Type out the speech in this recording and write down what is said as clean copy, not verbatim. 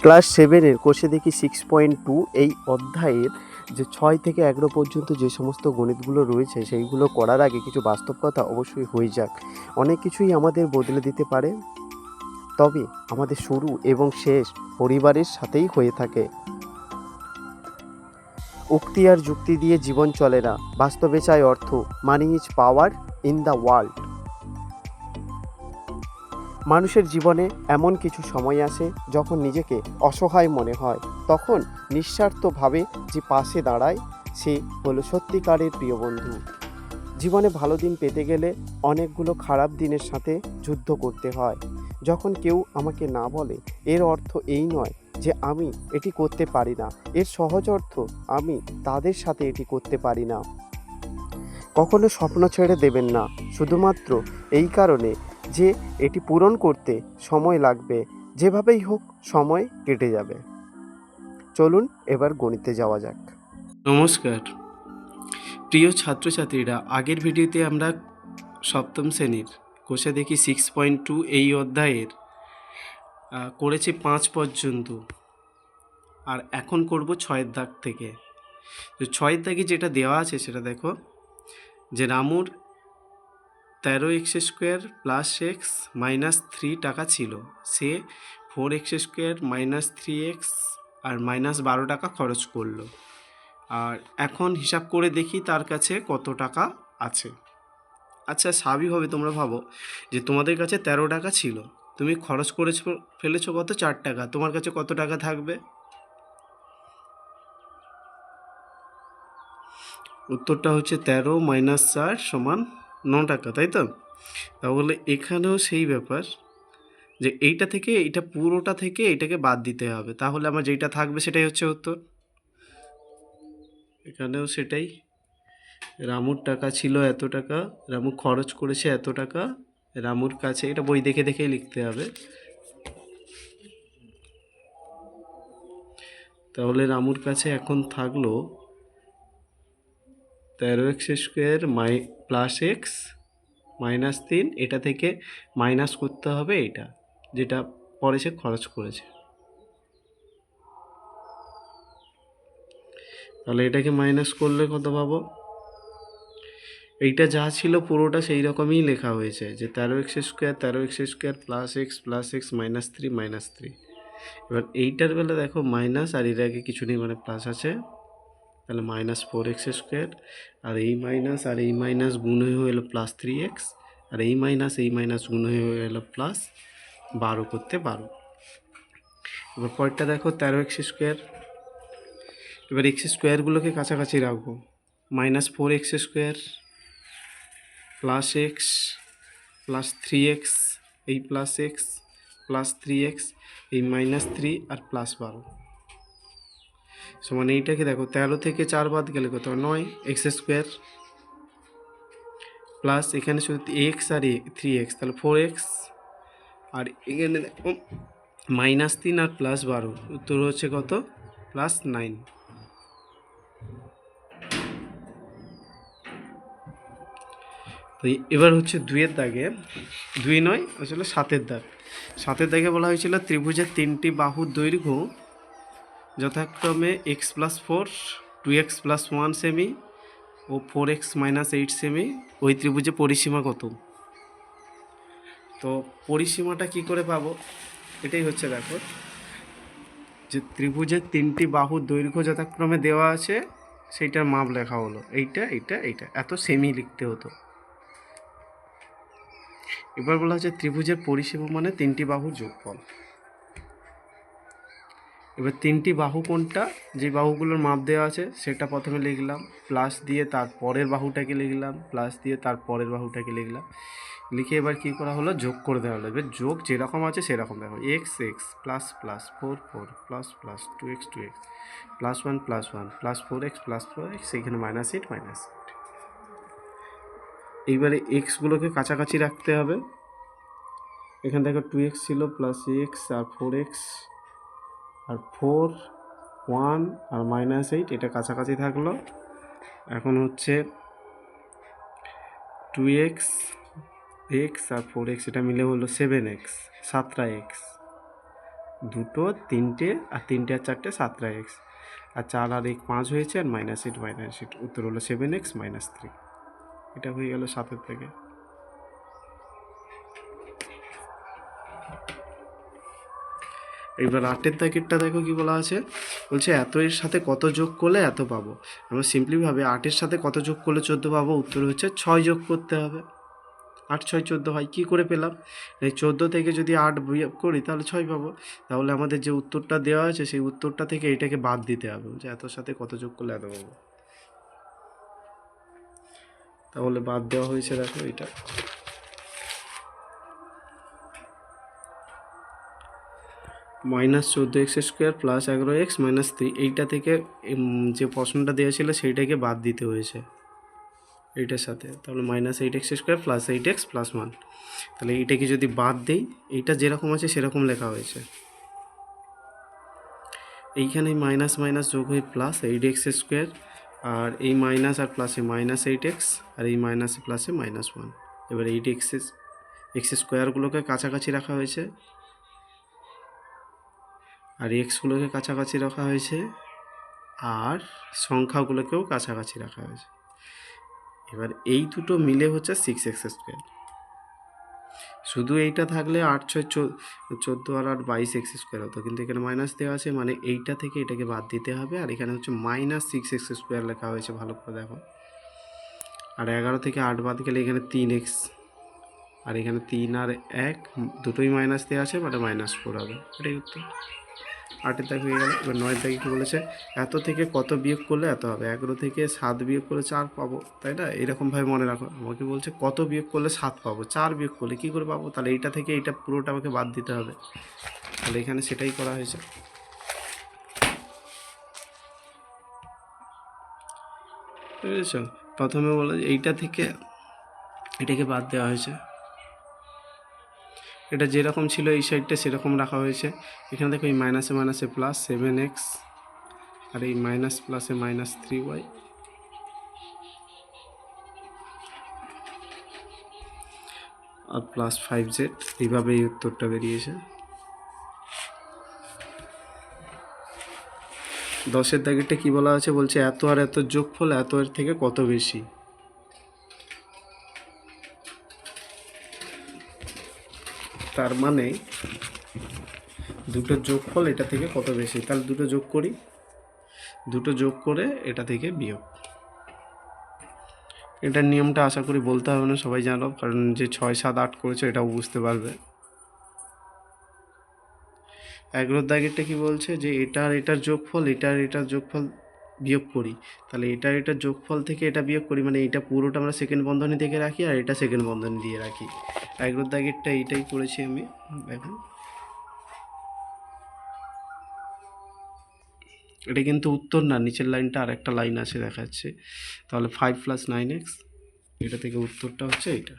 Class 7-এর কোষে দেখি 6.2 এই অধ্যায়ের যে 6 থেকে 11 পর্যন্ত যে সমস্ত গণিতগুলো রয়েছে সেইগুলো করার আগে কিছু বাস্তব কথা অবশ্যই হয়ে যাক। অনেক কিছুই আমাদের বদলে দিতে পারে, তবে আমাদের শুরু এবং শেষ পরিবারের সাথেই হয়ে থাকে। উক্তি আর যুক্তি দিয়ে জীবন চলে না, বাস্তবে চাই অর্থ। Money is power in the world. মানুষের জীবনে এমন কিছু সময় আসে যখন নিজেকে অসহায় মনে হয়, তখন নিঃস্বার্থভাবে যে পাশে দাঁড়ায় সে হলো সত্যিকারের প্রিয় বন্ধু। জীবনে ভালো দিন পেতে গেলে অনেকগুলো খারাপ দিনের সাথে যুদ্ধ করতে হয়। যখন কেউ আমাকে না বলে, এর অর্থ এই নয় যে আমি এটি করতে পারি না, এর সহজ অর্থ আমি তাদের সাথে এটি করতে পারি না। কখনো স্বপ্ন ছেড়ে দেবেন না, শুধুমাত্র এই কারণে যে এটি পূরণ করতে সময় লাগবে। যেভাবেই হোক সময় কেটে যাবে। চলুন এবার গণিতে যাওয়া যাক। নমস্কার প্রিয় ছাত্রছাত্রীরা, আগের ভিডিওতে আমরা সপ্তম শ্রেণীর কোষে দেখি 6.2 এই অধ্যায়ের করেছি 5 পর্যন্ত, আর এখন করব 6 দাগ থেকে। তো 6 দাগে যেটা দেওয়া আছে সেটা দেখো, যে রামুর 13x² + x -3 টাকা ছিল, সে 4x² - 3x আর -12 টাকা খরচ করলো। আর এখন হিসাব করে দেখি তার কাছে কত টাকা আছে। আচ্ছা, স্বাভাবিকভাবে তোমরা ভাবো যে তোমাদের কাছে 13 টাকা ছিল, তুমি খরচ ফেলেছো কত, 4 টাকা, তোমার কাছে কত টাকা থাকবে? উত্তরটা হচ্ছে 13 - 4 = 9 টাকা, তাই তো? তাহলে এখানেও সেই ব্যাপার যে এইটা থেকে এইটা পুরোটা থেকে এইটাকে বাদ দিতে হবে, তাহলে আমার যেটা থাকবে সেটাই হচ্ছে উত্তর। এখানেও সেটাই, রামুর টাকা ছিল এত টাকা, রামু খরচ করেছে এত টাকা, রামুর কাছে, এটা বই দেখে দেখেই লিখতে হবে। তাহলে রামুর কাছে এখন থাকলো 13x² + x -3, এটা থেকে মাইনাস করতে হবে এটা যেটা পরে সে খরচ করেছে। তাহলে এটাকে মাইনাস করলে কত পাবো? এইটা যা ছিল পুরোটা সেই রকমই লেখা হয়েছে, যে 13x² + x + x -3 এবার এইটার বেলা দেখো মাইনাস, আর এর আগে কিছু নেই মানে প্লাস আছে, তাহলে -4x², আর এই মাইনাস আর এই মাইনাস গুণ হয়ে এলো +3x, আর এই মাইনাস গুণ হয়ে এলো +12 করতে 12। এবার পরেরটা দেখো 13x², এবার x² কাছাকাছি রাখবো, -4x² + x +3x, এই +x +3x, এই -3 আর +12 সমান এইটাকে দেখো 13 থেকে 4 বাদ গেলে কত, 9x² প্লাস এখানে শুধু x আর 3x, তাহলে 4x, আর এখানে দেখো -3 আর +12, উত্তর হচ্ছে কত, +9। তো এবার হচ্ছে 2-এর দাগে, 2 নয় আসলে 7-এর দাগ। 7-এর দাগে বলা হয়েছিল ত্রিভুজের 3টি বাহুর দৈর্ঘ্য যথাক্রমে x+4, 2x + 1 সেমি ও 4x - 8 সেমি, ওই ত্রিভুজে পরিসীমা কত? তো পরিসীমাটা কি করে পাবো, এটাই হচ্ছে দেখো, যে ত্রিভুজের 3টি বাহুর দৈর্ঘ্য যথাক্রমে দেওয়া আছে, সেইটার মাপ লেখা হলো এইটা এইটা এইটা, এত সেমি লিখতে হতো। এবার বলা হচ্ছে ত্রিভুজের পরিসীমা মানে 3টি বাহুর যোগফল। এবার 3টি বাহু কোনটা, যে বাহুগুলোর মাপ দেওয়া আছে সেটা প্রথমে লিখলাম, প্লাস দিয়ে তার পরের বাহুটাকে লিখলাম, প্লাস দিয়ে তার পরের বাহুটাকে লিখলাম, লিখে এবার কী করা হলো, যোগ করে দেওয়া হলো। এবার যোগ যেরকম আছে সেরকম দেখো, x plus plus 4 4 plus plus 2x plus 1 plus 1 plus 4x সেইখানে -8 -8। এইবারে এক্সগুলোকে কাছাকাছি রাখতে হবে। এখানে দেখো 2x ছিল প্লাস x আর 4x আর 4 1 আর -8, এটা কাছাকাছি থাকলো। এখন হচ্ছে 2x x আর 4x, এটা মিলে হলো 7x 7টা x দুটো, তিনটে, আর তিনটে আর চারটে 7টা এক্স, আর 4 আর 1 5 হয়েছে, আর -8 উত্তর হলো 7x - 3। এটা হয়ে গেল 7 থেকে। এবার 8 দাগেরটা দেখো কি বলা আছে, বলছে এত এর সাথে কত যোগ করলে এত পাবো। আমরা সিম্পলিভাবে 8 সাথে কত যোগ করলে 14 পাবো, উত্তর হচ্ছে 6 যোগ করতে হবে। 8 6 14 হয়, কী করে পেলাম? এই 14 থেকে যদি 8 বিয়োগ করি তাহলে 6 পাবো। তাহলে আমাদের যে উত্তরটা দেওয়া আছে সেই উত্তরটা থেকে এটাকে বাদ দিতে হবে, যে এতর সাথে কত যোগ করলে এত পাবো। তাহলে বাদ দেওয়া হয়েছে, দেখো এটা -14x² + 11x - 3, এইটা থেকে যে প্রশ্নটা দেওয়া ছিল সেইটাকে বাদ দিতে হয়েছে এইটার সাথে। তাহলে -8x² + 8x + 1, তাহলে এইটাকে যদি বাদ দেই, এইটা যেরকম আছে সেরকম লেখা হয়েছে। এইখানে মাইনাস মাইনাস যোগ হয়ে +8x², আর এই মাইনাস আর প্লাসে -8x, আর এই মাইনাসে প্লাসে -1। এবার 8x² কাছাকাছি রাখা হয়েছে, আর এক্সগুলোকে কাছাকাছি রাখা হয়েছে, আর সংখ্যাগুলোকেও কাছাকাছি রাখা হয়েছে। এবার এই দুটো মিলে হচ্ছে 6x²। শুধু এইটা থাকলে 8 6 14 আর 8 22x² হতো, কিন্তু এখানে মাইনাস দেওয়া আছে, মানে এইটা থেকে এটাকে বাদ দিতে হবে। আর এখানে হচ্ছে -6x² লেখা হয়েছে, ভালো করে দেখো। আর 11 থেকে 8 বাদ গেলে এখানে 3x, আর এখানে 3 আর 1 দুটোই মাইনাস দেওয়া আছে, মানে -4 হবে। এটাই উত্তর। 8 দাগ হয়ে গেল। এবার 9 দাগে কী বলেছে, এত থেকে কত বিয়োগ করলে এত হবে। 11 থেকে 7 বিয়োগ করলে 4 পাবো, তাই না? এরকমভাবে মনে রাখো। আমাকে বলছে কত বিয়োগ করলে 7 পাবো, 4 বিয়োগ করলে কী করে পাবো? তাহলে এইটা থেকে এইটা পুরোটা আমাকে বাদ দিতে হবে। তাহলে এখানে সেটাই করা হয়েছে। বুঝেছ? প্রথমে বলো এইটা থেকে এটাকে বাদ দেওয়া হয়েছে, এটা যেরকম ছিল এই সাইডটা সেরকম রাখা হয়েছে। এখানে দেখো এই মাইনাসে মাইনাসে +7x, আর এই মাইনাস প্লাসে -3y, আর +5z, এইভাবে এই উত্তরটা বেরিয়েছে। 10 দাগেরটা কি বলা আছে, বলছে এত আর এত যোগফল এত এর থেকে কত বেশি। তার মানে দুটো যোগফল এটা থেকে কত বেশি, তাহলে দুটো যোগ করি, দুটো যোগ করে এটা থেকে বিয়োগ। এটার নিয়মটা আশা করি বলতে হবে না, সবাই জানো, কারণ যে 6 7 8 করেছে এটাও বুঝতে পারবে। 11 দাগেরটা কি বলছে, যে এটার এটার যোগফল এটার এটার যোগফল বিয়োগ করি। তাহলে এটার এটার যোগফল থেকে এটা বিয়োগ করি, মানে এটা পুরোটা আমরা সেকেন্ড বন্ধনী থেকে রাখি, আর এটা সেকেন্ড বন্ধনী দিয়ে রাখি। 11 দাগেরটা এইটাই করেছি আমি। দেখুন, এটা কিন্তু উত্তর না, নিচের লাইনটা আর একটা লাইন আছে দেখাচ্ছে। তাহলে 5 + 9x, এটা থেকে উত্তরটা হচ্ছে এইটা।